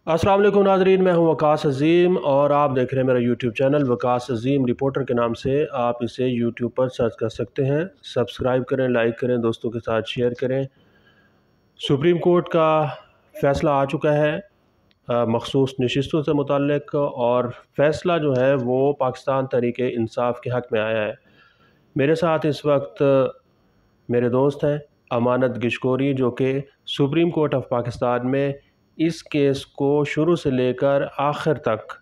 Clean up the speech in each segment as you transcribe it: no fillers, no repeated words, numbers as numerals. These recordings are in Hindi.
अस्सलाम वालेकुम नाज़रीन, मैं हूं वकास अज़ीम और आप देख रहे हैं मेरा यूट्यूब चैनल वकास अज़ीम रिपोर्टर के नाम से। आप इसे यूट्यूब पर सर्च कर सकते हैं। सब्सक्राइब करें, लाइक करें, दोस्तों के साथ शेयर करें। सुप्रीम कोर्ट का फ़ैसला आ चुका है मखसूस नशिस्तों से मुतल्लिक़, और फ़ैसला जो है वो पाकिस्तान तहरीक इंसाफ के हक़ में आया है। मेरे साथ इस वक्त मेरे दोस्त हैं अमानत गिशकोरी, जो कि सुप्रीम कोर्ट ऑफ पाकिस्तान में इस केस को शुरू से लेकर आखिर तक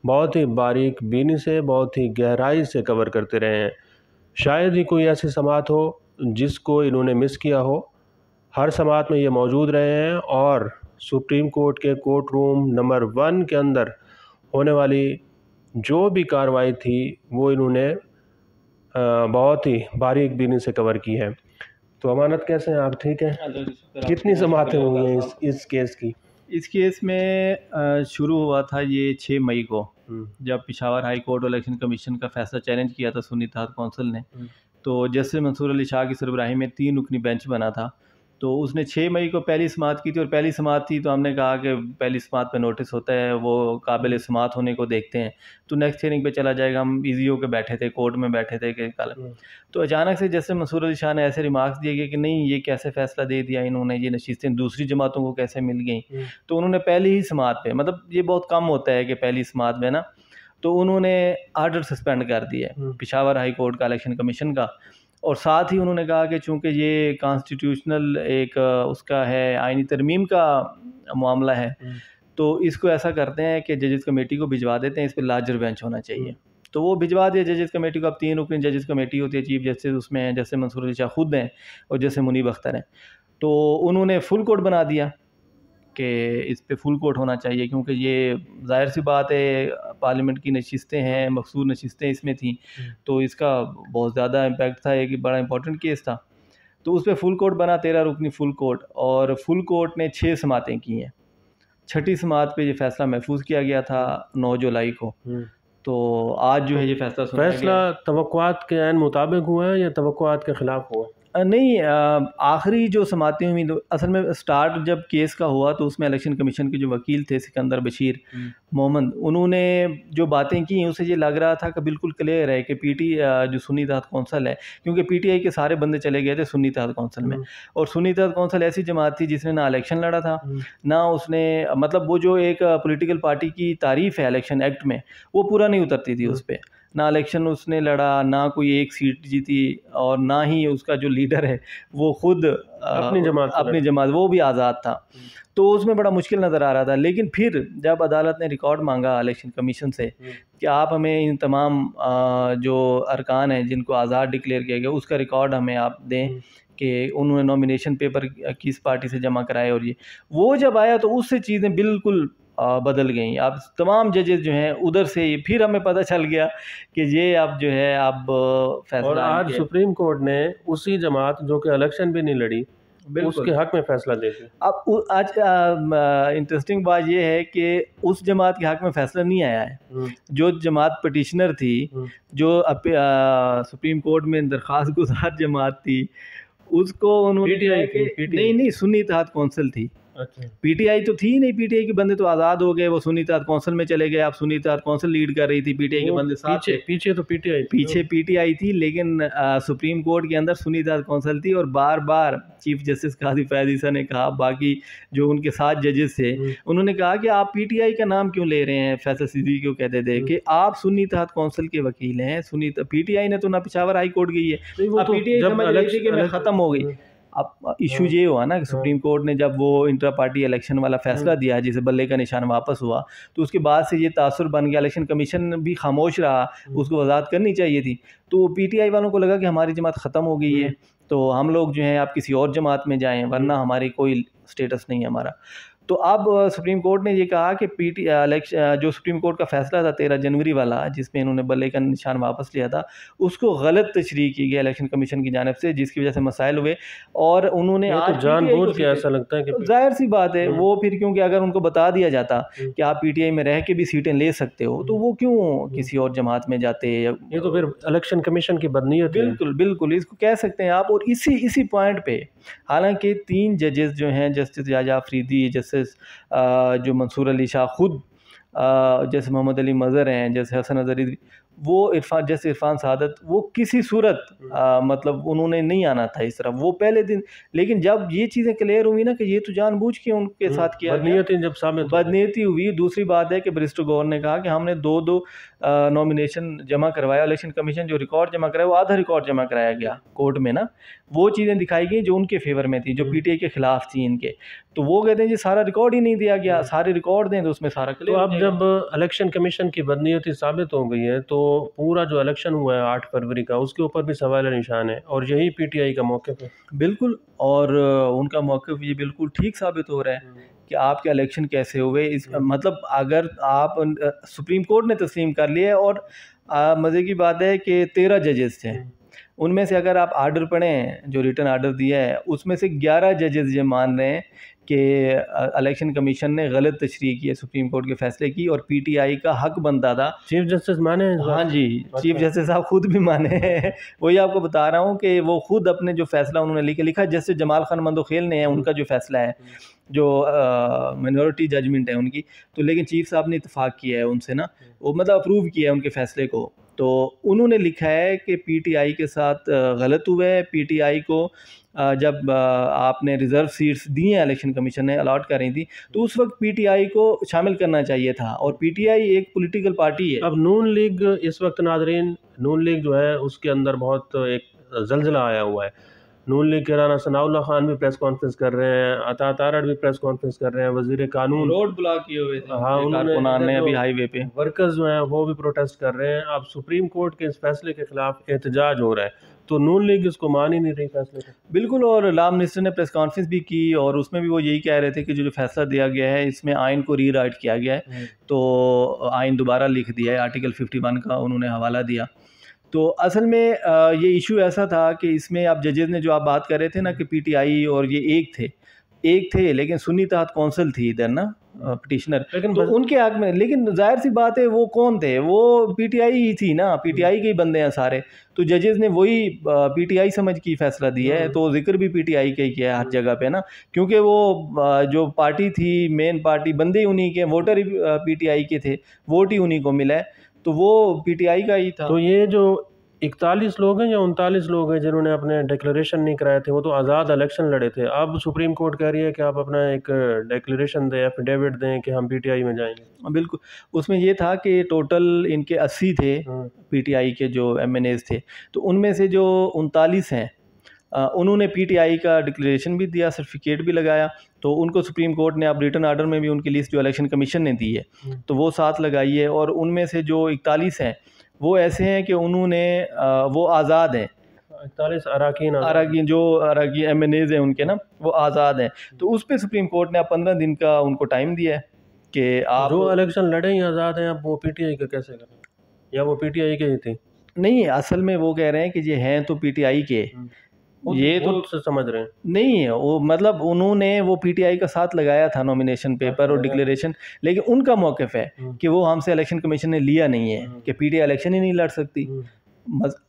बहुत ही बारीक बीनी से, बहुत ही गहराई से कवर करते रहे हैं। शायद ही कोई ऐसी समाअत हो जिसको इन्होंने मिस किया हो। हर समाअत में ये मौजूद रहे हैं और सुप्रीम कोर्ट के कोर्ट रूम नंबर 1 के अंदर होने वाली जो भी कार्रवाई थी वो इन्होंने बहुत ही बारीक बीनी से कवर की है। तो अमानत, कैसे हैं आप? ठीक है। कितनी समाअतें हुई हैं इस केस की? इस केस में शुरू हुआ था ये 6 मई को, जब Peshawar high court election commission का फैसला चैलेंज किया था सुन्नी इत्तेहाद कौंसिल ने। तो जस्टिस मंसूर अली शाह की सरबराही में 3 रुकनी बेंच बना था। तो उसने 6 मई को पहली समाअत की थी, और पहली समाअत थी तो हमने कहा कि पहली समाअत पे नोटिस होता है, वो काबिल समाअत होने को देखते हैं, तो नेक्स्ट हियरिंग पे चला जाएगा। हम ईजी होकर बैठे थे, कोर्ट में बैठे थे कि कल। तो अचानक से जस्टिस मंसूर अली शाह ने ऐसे रिमार्क्स दिए कि नहीं, ये कैसे फ़ैसला दे दिया इन्होंने, ये नशिस्तें दूसरी जमातों को कैसे मिल गई। तो उन्होंने पहली ही समाअत पे, मतलब ये बहुत कम होता है कि पहली समाअत में ना, तो उन्होंने आर्डर सस्पेंड कर दिया है पेशावर हाई कोर्ट का इलेक्शन कमीशन का। और साथ ही उन्होंने कहा कि चूँकि ये कॉन्स्टिट्यूशनल एक उसका है, आइनी तरमीम का मामला है, तो इसको ऐसा करते हैं कि जजेस कमेटी को भिजवा देते हैं, इस पर लार्जर बेंच होना चाहिए। तो वो भिजवा दिया जजेस कमेटी को। अब 3 रुकनी जजेस कमेटी होती है, चीफ जस्टिस उसमें जैसे मंसूर अली शाह खुद हैं और जैसे मुनीब अख्तर हैं। तो उन्होंने फुल कोर्ट बना दिया कि इस पे फुल कोर्ट होना चाहिए, क्योंकि ये ज़ाहिर सी बात है पार्लियामेंट की नशिस्तें हैं, मखसूस नशिस्तें इसमें थीं, तो इसका बहुत ज़्यादा इम्पैक्ट था, एक बड़ा इंपॉर्टेंट केस था। तो उस पर फुल कोर्ट बना, 13 रुकनी फुल कोर्ट, और फुल कोर्ट ने 6 समाअतें की हैं। 6ठी समाअत पे ये फ़ैसला महफूज किया गया था 9 जुलाई को। तो आज जो है ये फैसला तवक्कुआत के ऐन मुताबिक हुआ है या तवक्कुआत के ख़िलाफ़ हुआ? नहीं, आखिरी जो समाअतें हुई, तो असल में स्टार्ट जब केस का हुआ तो उसमें इलेक्शन कमीशन के जो वकील थे सिकंदर बशीर मोहम्मद, उन्होंने जो बातें की उससे ये लग रहा था कि बिल्कुल क्लियर है कि जो सुन्नी इत्तेहाद कौंसिल है, क्योंकि पीटीआई के सारे बंदे चले गए थे सुन्नी इत्तेहाद कौंसिल में, और सुन्नी इत्तेहाद कौंसिल ऐसी जमात थी जिसने ना इलेक्शन लड़ा था, ना उसने, मतलब वो जो एक पॉलिटिकल पार्टी की तारीफ़ है इलेक्शन एक्ट में, वो पूरा नहीं उतरती थी उस पर। ना इलेक्शन उसने लड़ा, ना कोई एक सीट जीती, और ना ही उसका जो लीडर है वो खुद अपनी जमात वो भी आज़ाद था। तो उसमें बड़ा मुश्किल नज़र आ रहा था। लेकिन फिर जब अदालत ने रिकॉर्ड मांगा इलेक्शन कमीशन से कि आप हमें इन तमाम जो अरकान हैं जिनको आज़ाद डिक्लेयर किया गया उसका रिकॉर्ड हमें आप दें कि उन्होंने नॉमिनेशन पेपर किस पार्टी से जमा कराए, और ये वो जब आया तो उससे चीज़ें बिल्कुल बदल गई। अब तमाम जजेस जो हैं उधर से फिर हमें पता चल गया कि ये अब जो है अब फैसला। और आज सुप्रीम कोर्ट ने उसी जमात जो कि इलेक्शन भी नहीं लड़ी उसके हक में फैसला दे दिया। अब आज इंटरेस्टिंग बात ये है कि उस जमात के हक में फैसला नहीं आया है। जो जमात पटिशनर थी, जो सुप्रीम कोर्ट में दरख्वास्त गुजार जमात थी, उसको उन्होंने नहीं सुन्नी इत्तेहाद कौंसिल थी। पीटीआई तो थी नहीं, पीटीआई के बंदे तो आज़ाद हो गए, वो सुन्नी इत्तेहाद कौंसिल में चले गए। आप सुन्नी इत्तेहाद कौंसिल लीड कर रही थी, पीटीआई के बंदे साथ पीछे तो पीछे पीटीआई थी, लेकिन सुप्रीम कोर्ट के अंदर सुन्नी इत्तेहाद कौंसिल थी। और बार बार चीफ जस्टिस काजी फैज़ ईसा ने कहा, बाकी जो उनके साथ जजेस थे उन्होंने कहा कि आप पीटीआई का नाम क्यों ले रहे हैं। फैसल सिद्दीकी को कहते थे कि आप सुन्नी इत्तेहाद कौंसिल के वकील हैं। पीटीआई ने तो ना पेशावर हाई कोर्ट गई है, पीटीआई समझ रही थी कि मैं ख़त्म हो गई। अब इशू ये हुआ ना कि सुप्रीम कोर्ट ने जब वो इंटर पार्टी इलेक्शन वाला फैसला दिया, जिसे बल्ले का निशान वापस हुआ, तो उसके बाद से ये तासुर बन गया। इलेक्शन कमीशन भी खामोश रहा, उसको वजाहत करनी चाहिए थी। तो पीटीआई वालों को लगा कि हमारी जमात ख़त्म हो गई है, तो हम लोग जो हैं आप किसी और जमात में जाएं, वरना हमारी कोई स्टेटस नहीं है हमारा। तो अब सुप्रीम कोर्ट ने ये कहा कि जो सुप्रीम कोर्ट का फैसला था 13 जनवरी वाला, जिसमें इन्होंने बल्ले का निशान वापस लिया था, उसको गलत तशरीह की गई इलेक्शन कमीशन की जानिब से, जिसकी वजह से मसाइल हुए। और उन्होंने तो जानबूझ के ऐसा लगता है कि जाहिर सी बात है वो फिर, क्योंकि अगर उनको बता दिया जाता कि आप पीटीआई में रह के भी सीटें ले सकते हो, तो वो क्यों किसी और जमात में जाते। ये तो फिर इलेक्शन कमीशन की बदनीयत है। बिल्कुल बिल्कुल इसको कह सकते हैं आप। और और इसी पॉइंट पे हालांकि 3 जजेस जो हैं, जस्टिस याजा अफरीदी, जस्टिस जो मंसूर अली शाह खुद, जैसे मोहम्मद अली मज़हर हैं, जैसे हसन अज़हरी, वो इरफान सादत, वो किसी सूरत मतलब उन्होंने नहीं आना था इस तरह, वो पहले दिन। लेकिन जब ये चीज़ें क्लियर हुई ना कि ये तो जानबूझ के उनके साथ किया, बदनीयती हुई। दूसरी बात है कि बैरिस्टर गौहर ने कहा कि हमने 2 नॉमिनेशन जमा करवाया, इलेक्शन कमीशन जो रिकॉर्ड जमा कराया वो आधा रिकॉर्ड जमा कराया गया कोर्ट में ना, वो चीज़ें दिखाई गई जो उनके फेवर में थी, जो पीटीआई के खिलाफ थी इनके। तो वो कहते हैं जी सारा रिकॉर्ड ही नहीं दिया गया, सारे रिकॉर्ड दें तो उसमें सारा क्लियर। तो अब जब इलेक्शन कमीशन की बदनीयती साबित हो गई है तो पूरा जो इलेक्शन हुआ है 8 फरवरी का, उसके ऊपर भी सवाल निशान है, और यही पीटीआई का मौक़िफ़ है। बिल्कुल, और उनका मौक़िफ़ ये बिल्कुल ठीक साबित हो रहा है कि आपके इलेक्शन कैसे हुए। इस मतलब अगर आप सुप्रीम कोर्ट ने तस्लीम कर लिया है, और मज़े की बात है कि 13 जजेस थे, उनमें से अगर आप आर्डर पढ़ें जो रिटर्न आर्डर दिया है, उसमें से 11 जजेस ये मान रहे हैं कि इलेक्शन कमीशन ने गलत तशरीह की है सुप्रीम कोर्ट के फैसले की, और पीटीआई का हक बनता था। चीफ जस्टिस माने हैं? हाँ जी, चीफ जस्टिस साहब खुद भी माने हैं। वही आपको बता रहा हूँ कि वो खुद अपने जो फैसला उन्होंने लिखा, जैसे जमाल खान मंदोखेल ने है, उनका जो फैसला है, जो मिनॉरिटी जजमेंट है उनकी, तो लेकिन चीफ साहब ने इत्तेफाक किया है उनसे ना, वो मतलब अप्रूव किया है उनके फैसले को। तो उन्होंने लिखा है कि पीटीआई के साथ गलत हुआ है। पीटीआई को जब आपने रिज़र्व सीट्स दी हैं, इलेक्शन कमीशन ने अलॉट कर रही थी, तो उस वक्त पीटीआई को शामिल करना चाहिए था, और पीटीआई एक पॉलिटिकल पार्टी है। अब नून लीग इस वक्त नाज़रीन, नून लीग जो है उसके अंदर बहुत एक जल्जला आया हुआ है। नून लीग के राना सनाउल्लाह खान भी प्रेस कॉन्फ्रेंस कर रहे हैं, अता तारड़ भी प्रेस कॉन्फ्रेंस कर रहे हैं, वजीर कानून रोड ब्लॉक किए हुए थे। हाँ, उन्होंने अभी हाईवे पे वर्कर्स जो हैं वो भी प्रोटेस्ट कर रहे हैं। अब सुप्रीम कोर्ट के इस फैसले के खिलाफ एहतजाज हो रहा है, तो नून लीग इसको मान ही नहीं रही फैसले को। बिल्कुल, और लॉ मिनिस्टर ने प्रेस कॉन्फ्रेंस भी की, और उसमें भी वो यही कह रहे थे कि जो फैसला दिया गया है इसमें आइन को रीराइट किया गया है, तो आइन दोबारा लिख दिया है, आर्टिकल 51 का उन्होंने हवाला दिया। तो असल में ये इशू ऐसा था कि इसमें आप जजेस ने जो आप बात कर रहे थे ना कि पीटीआई और ये एक थे, लेकिन सुन्नी तहत कौंसिल थी इधर ना पिटिशनर, लेकिन तो उनके हक में, लेकिन जाहिर सी बात है वो कौन थे, वो पीटीआई ही थी ना, पीटीआई के ही बंदे हैं सारे, तो जजेस ने वही पीटीआई समझ की फैसला दिया है, तो जिक्र भी पीटीआई का ही किया है हर जगह पे ना, क्योंकि वो जो पार्टी थी, मेन पार्टी, बंदे उन्हीं के, वोटर ही पीटीआई के थे, वोट ही उन्हीं को मिला है, तो वो पीटीआई का ही था। तो ये जो 41 लोग हैं या 39 लोग हैं जिन्होंने अपने डिक्लेरेशन नहीं कराए थे, वो तो आज़ाद इलेक्शन लड़े थे। अब सुप्रीम कोर्ट कह रही है कि आप अपना एक डिक्लेरेशन दें, एफिडेविट दें कि हम पीटीआई में जाएंगे। बिल्कुल, उसमें ये था कि टोटल इनके 80 थे पीटीआई के जो एमएनएज थे, तो उनमें से जो 39 हैं उन्होंने पीटीआई का डिक्लेरेशन भी दिया, सर्टिफिकेट भी लगाया, तो उनको सुप्रीम कोर्ट ने अब रिटर्न आर्डर में भी उनकी लिस्ट जो इलेक्शन कमीशन ने दी है तो वो साथ लगाई है। और उनमें से जो 41 हैं वो ऐसे हैं कि उन्होंने वो आज़ाद हैं, 41 अराकीन जो अराकीन एमएनएज हैं उनके ना, वो आज़ाद हैं। तो उस पर सुप्रीम कोर्ट ने अब 15 दिन का उनको टाइम दिया है कि आप जो इलेक्शन लड़े ही आज़ाद हैं, अब वो पीटीआई का कैसे करें, या वो पीटीआई के ही थे? नहीं, असल में वो कह रहे हैं कि ये हैं तो पीटीआई के, ये तो समझ रहे हैं नहीं है वो, मतलब उन्होंने वो पीटीआई का साथ लगाया था नॉमिनेशन पेपर और डिक्लेरेशन, लेकिन उनका मौक़िफ़ है कि वो हमसे इलेक्शन कमीशन ने लिया नहीं है कि पीटीआई इलेक्शन ही नहीं लड़ सकती।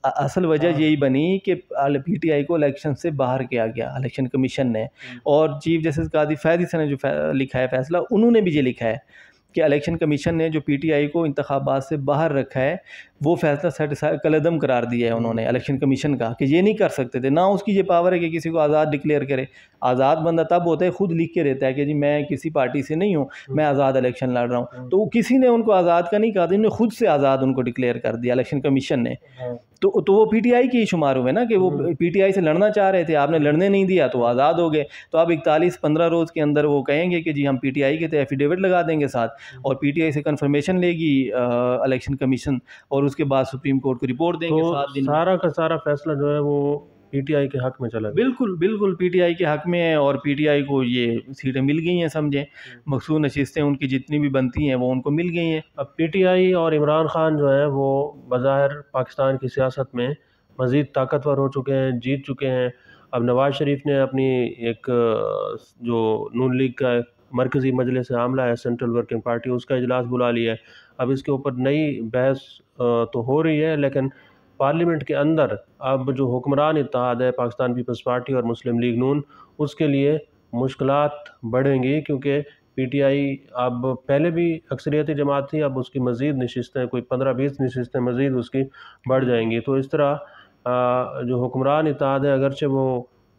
असल वजह यही बनी कि पीटीआई को इलेक्शन से बाहर किया गया इलेक्शन कमीशन ने, और चीफ जस्टिस काजी फैज़ ईसा ने जो लिखा है फैसला, उन्होंने भी ये लिखा है कि इलेक्शन कमीशन ने जो पीटीआई को इंतखाबात से बाहर रखा है वो फैसला कलअदम करार दिया है उन्होंने इलेक्शन कमीशन का, कि ये नहीं कर सकते थे, ना उसकी ये पावर है कि किसी को आज़ाद डिक्लेयर करे। आज़ाद बंदा तब होता है खुद लिख के रहता है कि जी मैं किसी पार्टी से नहीं हूँ, मैं आज़ाद इलेक्शन लड़ रहा हूँ, तो किसी ने उनको आज़ाद का नहीं कहा, उन्होंने खुद से आज़ाद उनको डिक्लेयर कर दिया इलेक्शन कमीशन ने। तो वो पीटीआई की शुमार हुए ना कि वो पीटीआई से लड़ना चाह रहे थे, आपने लड़ने नहीं दिया तो आज़ाद हो गए। तो अब 41-15 रोज़ के अंदर वो कहेंगे कि जी हम पीटीआई के थे, एफिडेविट लगा देंगे साथ, और पीटीआई से कंफर्मेशन लेगी इलेक्शन कमीशन, और उसके बाद सुप्रीम कोर्ट को रिपोर्ट देंगे। तो 7 दिन सारा का सारा फैसला जो है वो पीटीआई के हक में चला। बिल्कुल बिल्कुल पीटीआई के हक में है, और पीटीआई को ये सीटें मिल गई हैं, समझें मखसूस नशिस्तें उनकी जितनी भी बनती हैं वो उनको मिल गई हैं। अब पीटीआई और इमरान खान जो है वो बज़ाहिर पाकिस्तान की सियासत में मज़ीद ताकतवर हो चुके हैं, जीत चुके हैं। अब नवाज़ शरीफ ने अपनी एक जो नून लीग का मरकज़ी मजलिस आमला है, सेंट्रल वर्किंग पार्टी, उसका इजलास बुला लिया है। अब इसके ऊपर नई बहस तो हो रही है, लेकिन पार्लियामेंट के अंदर अब जो हुक्मरान इत्तेहाद है पाकिस्तान पीपल्स पार्टी और मुस्लिम लीग नून, उसके लिए मुश्किलात बढ़ेंगी, क्योंकि पीटीआई अब पहले भी अक्सरियती जमात थी, अब उसकी मज़ीद नशिस्तें कोई 15-20 नशिस्तें मज़ीद उसकी बढ़ जाएंगी। तो इस तरह जो हुक्मरान इत्तेहाद है, अगरचे वो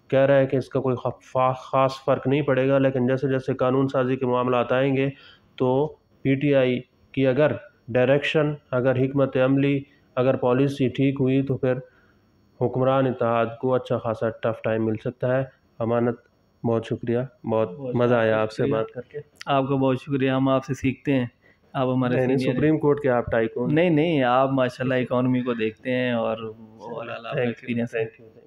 कह रहा है कि इसका कोई ख़ास फ़र्क नहीं पड़ेगा, लेकिन जैसे जैसे कानून साजी के मामलात आएंगे तो पीटीआई की अगर डायरेक्शन, अगर हिकमत अमली, अगर पॉलिसी ठीक हुई तो फिर हुक्मरान इत्तेहाद को अच्छा खासा टफ टाइम मिल सकता है। अमानत, बहुत शुक्रिया, बहुत मज़ा आया आपसे बात करके। आपका बहुत शुक्रिया, हम आपसे सीखते हैं, आप हमारे नहीं, सीनियर हैं। सुप्रीम कोर्ट के आप टाइकून। नहीं, आप माशाल्लाह इकोनॉमी को देखते हैं और ओवरऑल आपका एक्सपीरियंस है। Thank you.